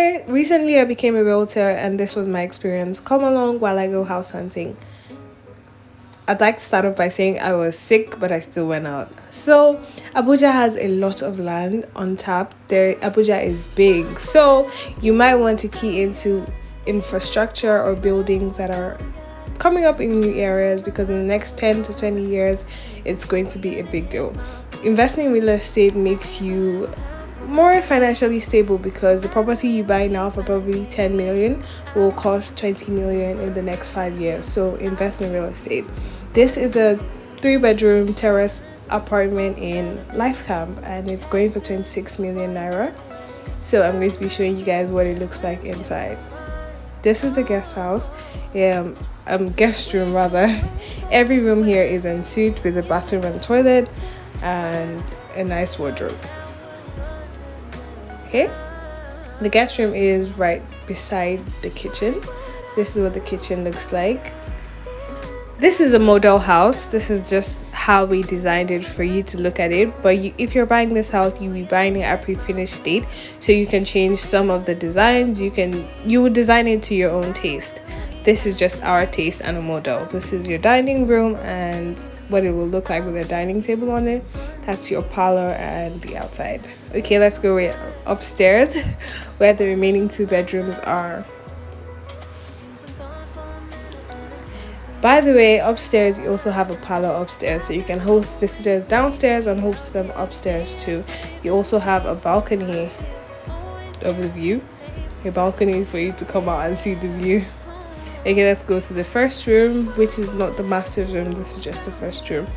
Hi, recently I became a realtor and this was my experience. Come along while I go house hunting. I'd like to start off by saying I was sick, but I still went out. So, Abuja has a lot of land on tap. Abuja is big. So, you might want to key into infrastructure or buildings that are coming up in new areas because in the next 10 to 20 years, it's going to be a big deal. Investing in real estate makes you more financially stable because the property you buy now for probably 10 million will cost 20 million in the next 5 years. So invest in real estate. This is a 3 bedroom terrace apartment in Lifecamp and it's going for 26 million naira. So I'm going to be showing you guys what it looks like inside. This is the guest house, guest room rather. Every room here is en suite with a bathroom and toilet and a nice wardrobe. Okay, the guest room is right beside the kitchen. This is what the kitchen looks like. This is a model house. This is just how we designed it for you to look at it, but if you're buying this house, you'll be buying it at pre-finished state, so you can change some of the designs. You would design it to your own taste. This is just our taste and a model. This is your dining room and what it will look like with a dining table on it. That's your parlor and the outside. Okay, let's go upstairs where the remaining 2 bedrooms are. By the way, upstairs you also have a parlor upstairs, so you can host visitors downstairs and host them upstairs too. You also have a balcony of the view, a balcony for you to come out and see the view. Okay, let's go to the first room, which is not the master's room. This is just the first room.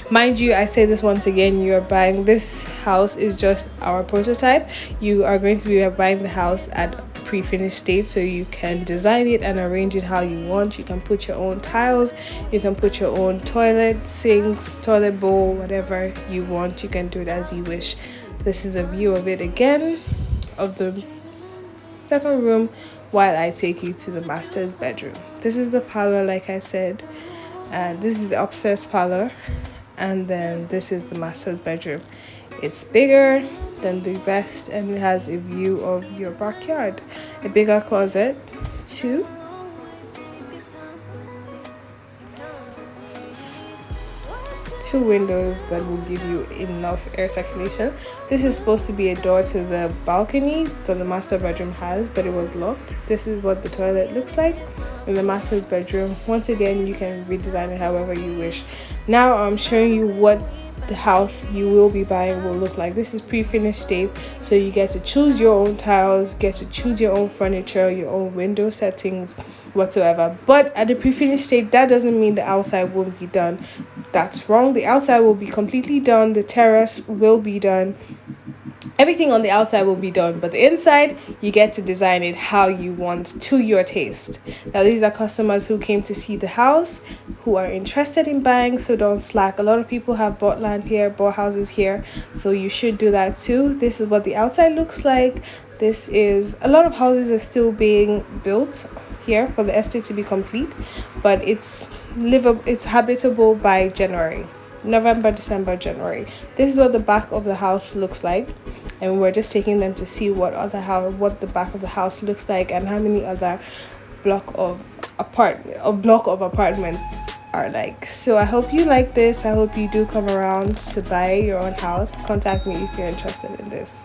Mind you, I say this once again, you are buying this house is just our prototype. You are going to be buying the house at pre-finished state, so you can design it and arrange it how you want. You can put your own tiles, you can put your own toilet, sinks, toilet bowl, whatever you want. You can do it as you wish. This is a view of it again, of the second room, while I take you to the master's bedroom. This is the parlor, like I said, and this is the upstairs parlor, and then this is the master's bedroom. It's bigger than the rest and it has a view of your backyard, a bigger closet too. Two windows that will give you enough air circulation. This is supposed to be a door to the balcony that the master bedroom has, but it was locked. This is what the toilet looks like in the master's bedroom. Once again, you can redesign it however you wish. Now I'm showing you what the house you will be buying will look like. This is pre-finished state, so you get to choose your own tiles, get to choose your own furniture, your own window settings whatsoever. But at the pre-finished state, that doesn't mean the outside won't be done. That's wrong. The outside will be completely done. The terrace will be done. Everything on the outside will be done, but the inside, you get to design it how you want to your taste. Now, these are customers who came to see the house, who are interested in buying, so don't slack. A lot of people have bought land here, bought houses here, so you should do that too. This is what the outside looks like. This is, a lot of houses are still being built here for the estate to be complete, but it's livable, it's habitable by November, December, January. This is what the back of the house looks like, and we're just taking them to see what the back of the house looks like and how many other block of apartments are like. So I hope you like this. I hope you do come around to buy your own house. Contact me if you're interested in this.